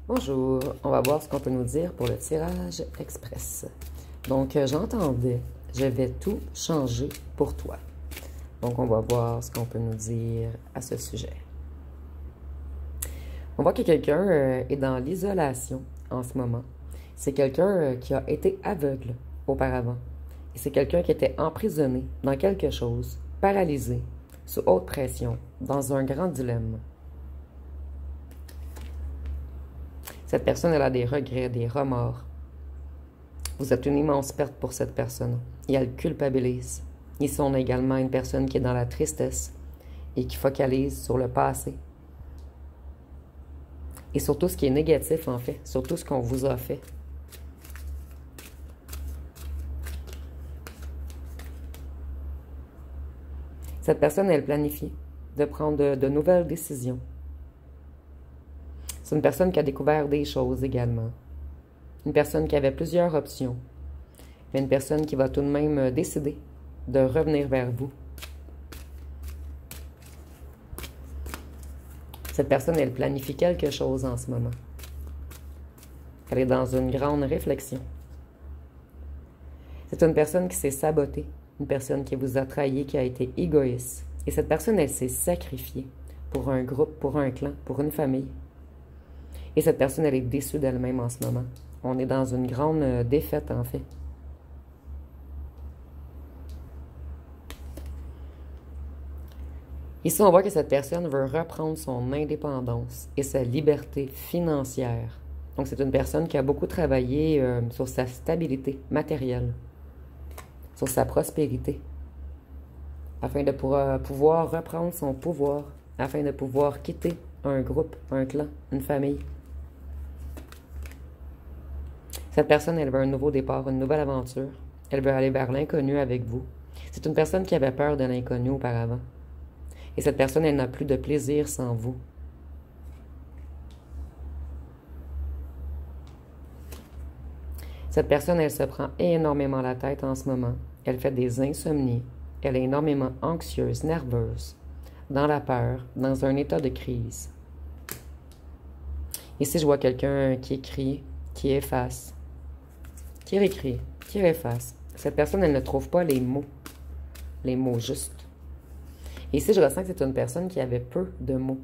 Bonjour, on va voir ce qu'on peut nous dire pour le tirage express. Donc, j'entendais, je vais tout changer pour toi. Donc, on va voir ce qu'on peut nous dire à ce sujet. On voit que quelqu'un est dans l'isolation en ce moment. C'est quelqu'un qui a été aveugle auparavant. Et c'est quelqu'un qui était emprisonné dans quelque chose, paralysé, sous haute pression, dans un grand dilemme. Cette personne, elle a des regrets, des remords. Vous êtes une immense perte pour cette personne. Et elle culpabilise. Ici, on a également une personne qui est dans la tristesse et qui focalise sur le passé. Et sur tout ce qui est négatif, en fait. Sur tout ce qu'on vous a fait. Cette personne, elle planifie de prendre de nouvelles décisions. C'est une personne qui a découvert des choses également. Une personne qui avait plusieurs options. Mais une personne qui va tout de même décider de revenir vers vous. Cette personne, elle planifie quelque chose en ce moment. Elle est dans une grande réflexion. C'est une personne qui s'est sabotée. Une personne qui vous a trahi, qui a été égoïste. Et cette personne, elle s'est sacrifiée pour un groupe, pour un clan, pour une famille. Et cette personne, elle est déçue d'elle-même en ce moment. On est dans une grande défaite, en fait. Ici, on voit que cette personne veut reprendre son indépendance et sa liberté financière. Donc, c'est une personne qui a beaucoup travaillé sur sa stabilité matérielle, sur sa prospérité, afin de pouvoir reprendre son pouvoir, afin de pouvoir quitter un groupe, un clan, une famille. Cette personne, elle veut un nouveau départ, une nouvelle aventure. Elle veut aller vers l'inconnu avec vous. C'est une personne qui avait peur de l'inconnu auparavant. Et cette personne, elle n'a plus de plaisir sans vous. Cette personne, elle se prend énormément la tête en ce moment. Elle fait des insomnies. Elle est énormément anxieuse, nerveuse, dans la peur, dans un état de crise. Ici, je vois quelqu'un qui écrit, qui efface, qui réécrit, qui efface. Cette personne, elle ne trouve pas les mots justes. Ici, je ressens que c'est une personne qui avait peu de mots.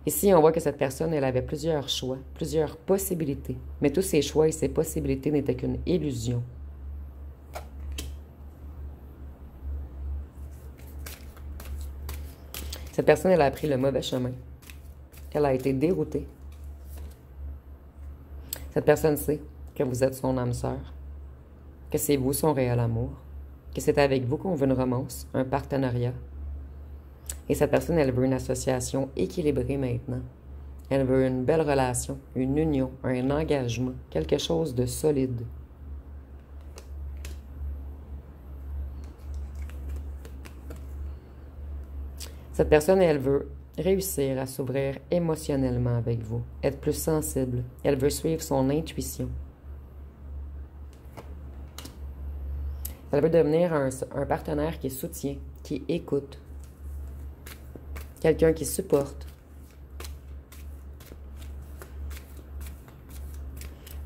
Ici, on voit que cette personne, elle avait plusieurs choix, plusieurs possibilités. Mais tous ces choix et ces possibilités n'étaient qu'une illusion. Cette personne, elle a pris le mauvais chemin. Elle a été déroutée. Cette personne sait que vous êtes son âme sœur, que c'est vous son réel amour, que c'est avec vous qu'on veut une romance, un partenariat. Et cette personne, elle veut une association équilibrée maintenant. Elle veut une belle relation, une union, un engagement, quelque chose de solide. Cette personne, elle veut réussir à s'ouvrir émotionnellement avec vous, être plus sensible. Elle veut suivre son intuition. Elle veut devenir un partenaire qui soutient, qui écoute. Quelqu'un qui supporte.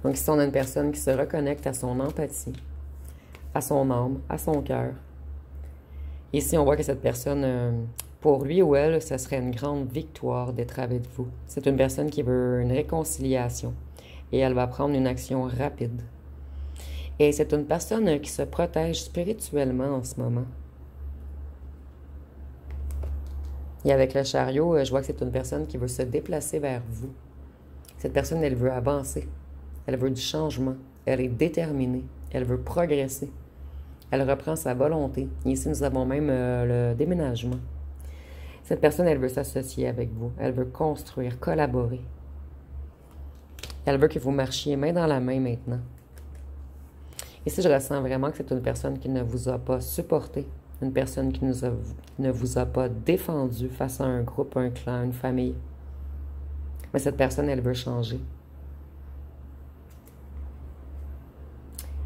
Donc ici, on a une personne qui se reconnecte à son empathie, à son âme, à son cœur. Ici, on voit que cette personne, pour lui ou elle, ce serait une grande victoire d'être avec vous. C'est une personne qui veut une réconciliation et elle va prendre une action rapide. Et c'est une personne qui se protège spirituellement en ce moment. Et avec le chariot, je vois que c'est une personne qui veut se déplacer vers vous. Cette personne, elle veut avancer. Elle veut du changement. Elle est déterminée. Elle veut progresser. Elle reprend sa volonté. Et ici, nous avons même le déménagement. Cette personne, elle veut s'associer avec vous. Elle veut construire, collaborer. Elle veut que vous marchiez main dans la main maintenant. Ici, je ressens vraiment que c'est une personne qui ne vous a pas supporté, une personne qui ne vous a pas défendu face à un groupe, un clan, une famille. Mais cette personne, elle veut changer.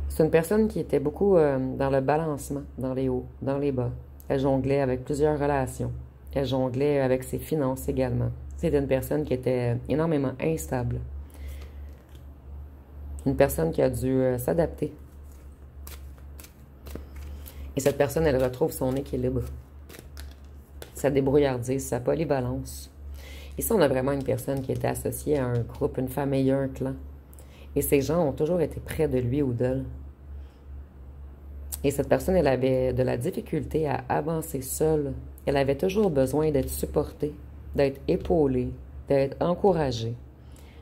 C'est une personne qui était beaucoup dans le balancement, dans les hauts, dans les bas. Elle jonglait avec plusieurs relations. Elle jonglait avec ses finances également. C'était une personne qui était énormément instable. Une personne qui a dû s'adapter. Et cette personne, elle retrouve son équilibre, sa débrouillardise, sa polyvalence. Ici, on a vraiment une personne qui était associée à un groupe, une famille, un clan. Et ces gens ont toujours été près de lui ou d'elle. Et cette personne, elle avait de la difficulté à avancer seule. Elle avait toujours besoin d'être supportée, d'être épaulée, d'être encouragée.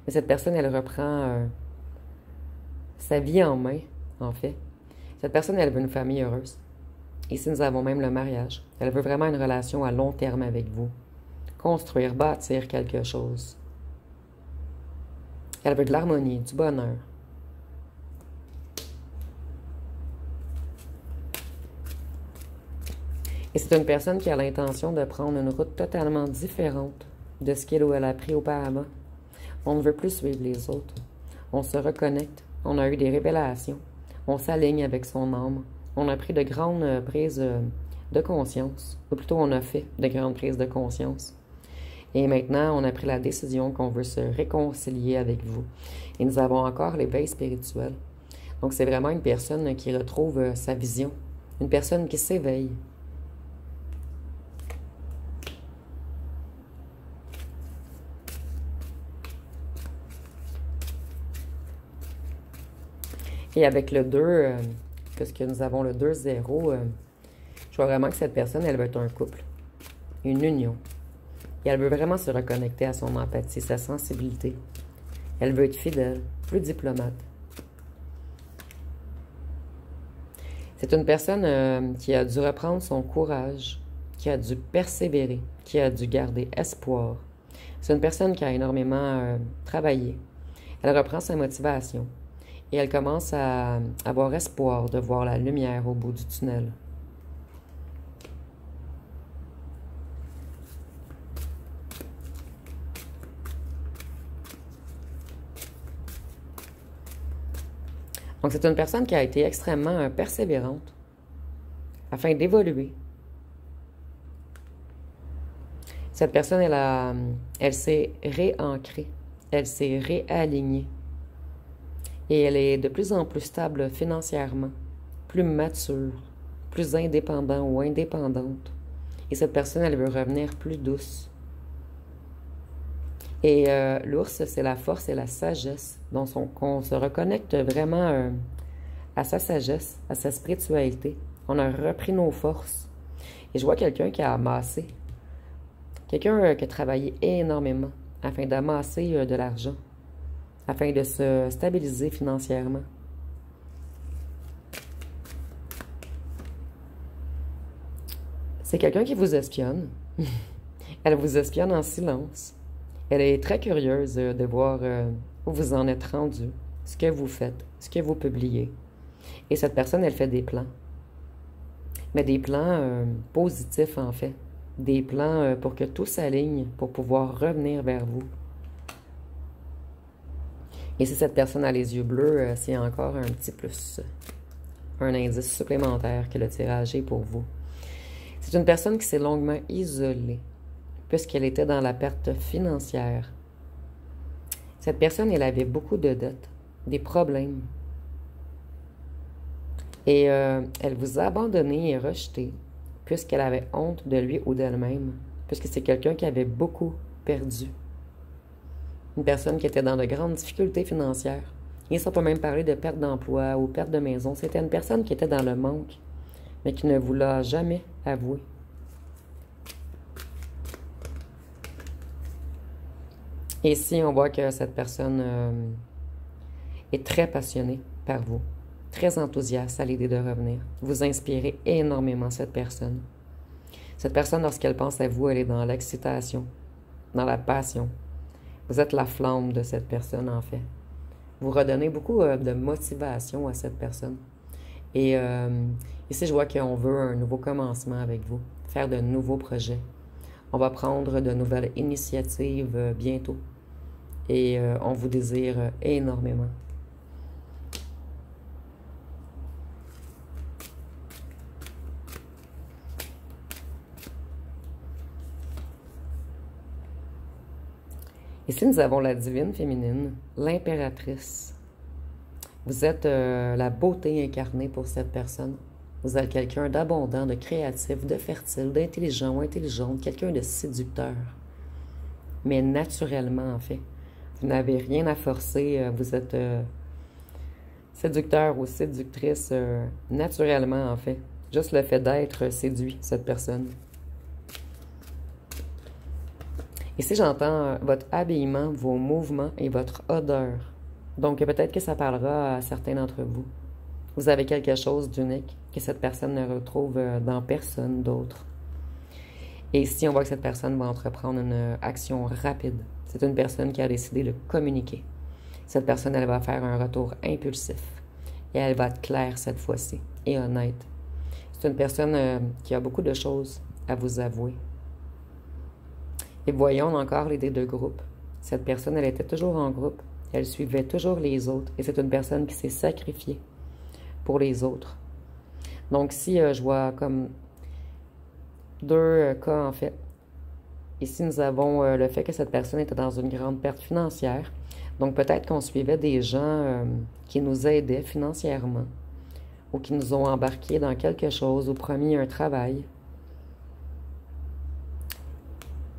Mais cette personne, elle reprend sa vie en main, en fait. Cette personne, elle veut une famille heureuse. Ici, nous avons même le mariage. Elle veut vraiment une relation à long terme avec vous. Construire, bâtir quelque chose. Elle veut de l'harmonie, du bonheur. Et c'est une personne qui a l'intention de prendre une route totalement différente de ce qu'elle ou elle a pris auparavant. On ne veut plus suivre les autres. On se reconnecte. On a eu des révélations. On s'aligne avec son âme. On a pris de grandes prises de conscience. Ou plutôt, on a fait de grandes prises de conscience. Et maintenant, on a pris la décision qu'on veut se réconcilier avec vous. Et nous avons encore l'éveil spirituel. Donc, c'est vraiment une personne qui retrouve sa vision. Une personne qui s'éveille. Et avec le 2, puisque nous avons le 2-0, je vois vraiment que cette personne, elle veut être un couple, une union. Et elle veut vraiment se reconnecter à son empathie, sa sensibilité. Elle veut être fidèle, plus diplomate. C'est une personne qui a dû reprendre son courage, qui a dû persévérer, qui a dû garder espoir. C'est une personne qui a énormément travaillé. Elle reprend sa motivation. Et elle commence à avoir espoir de voir la lumière au bout du tunnel. Donc, c'est une personne qui a été extrêmement persévérante afin d'évoluer. Cette personne, elle s'est réancrée, elle s'est réalignée. Et elle est de plus en plus stable financièrement, plus mature, plus indépendant ou indépendante. Et cette personne, elle veut revenir plus douce. Et l'ours, c'est la force et la sagesse. Donc, on se reconnecte vraiment à sa sagesse, à sa spiritualité. On a repris nos forces. Et je vois quelqu'un qui a amassé. Quelqu'un qui a travaillé énormément afin d'amasser de l'argent, afin de se stabiliser financièrement. C'est quelqu'un qui vous espionne. Elle vous espionne en silence. Elle est très curieuse de voir où vous en êtes rendu, ce que vous faites, ce que vous publiez. Et cette personne, elle fait des plans. Mais des plans positifs, en fait. Des plans pour que tout s'aligne, pour pouvoir revenir vers vous. Et si cette personne a les yeux bleus, c'est encore un petit plus, un indice supplémentaire que le tirage est pour vous. C'est une personne qui s'est longuement isolée, puisqu'elle était dans la perte financière. Cette personne, elle avait beaucoup de dettes, des problèmes. Et elle vous a abandonné et rejeté, puisqu'elle avait honte de lui ou d'elle-même, puisque c'est quelqu'un qui avait beaucoup perdu. Une personne qui était dans de grandes difficultés financières. Et ça peut même parler de perte d'emploi ou perte de maison. C'était une personne qui était dans le manque, mais qui ne vous l'a jamais avoué. Et ici, on voit que cette personne est très passionnée par vous, très enthousiaste à l'idée de revenir. Vous inspirez énormément cette personne. Cette personne, lorsqu'elle pense à vous, elle est dans l'excitation, dans la passion. Vous êtes la flamme de cette personne, en fait. Vous redonnez beaucoup de motivation à cette personne. Et ici, je vois qu'on veut un nouveau commencement avec vous, faire de nouveaux projets. On va prendre de nouvelles initiatives bientôt. Et on vous désire énormément. Ici, nous avons la divine féminine, l'impératrice. Vous êtes la beauté incarnée pour cette personne. Vous êtes quelqu'un d'abondant, de créatif, de fertile, d'intelligent ou intelligente, quelqu'un de séducteur. Mais naturellement, en fait. Vous n'avez rien à forcer. Vous êtes séducteur ou séductrice naturellement, en fait. Juste le fait d'être séduit, cette personne. Ici, j'entends votre habillement, vos mouvements et votre odeur. Donc, peut-être que ça parlera à certains d'entre vous. Vous avez quelque chose d'unique que cette personne ne retrouve dans personne d'autre. Et ici, on voit que cette personne va entreprendre une action rapide. C'est une personne qui a décidé de communiquer. Cette personne, elle va faire un retour impulsif. Et elle va être claire cette fois-ci et honnête. C'est une personne qui a beaucoup de choses à vous avouer. Et voyons encore l'idée de groupe. Cette personne, elle était toujours en groupe. Elle suivait toujours les autres. Et c'est une personne qui s'est sacrifiée pour les autres. Donc, si je vois comme deux cas, en fait. Ici, nous avons le fait que cette personne était dans une grande perte financière. Donc, peut-être qu'on suivait des gens qui nous aidaient financièrement ou qui nous ont embarqués dans quelque chose ou promis un travail.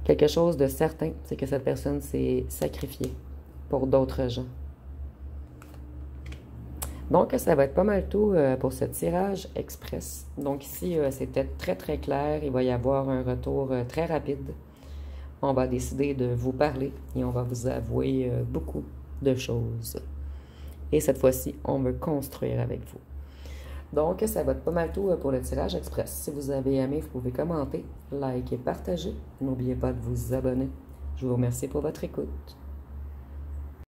Quelque chose de certain, c'est que cette personne s'est sacrifiée pour d'autres gens. Donc, ça va être pas mal tout pour ce tirage express. Donc ici, c'était très, très clair. Il va y avoir un retour très rapide. On va décider de vous parler et on va vous avouer beaucoup de choses. Et cette fois-ci, on veut construire avec vous. Donc, ça va être pas mal tout pour le tirage express. Si vous avez aimé, vous pouvez commenter, liker et partager. N'oubliez pas de vous abonner. Je vous remercie pour votre écoute.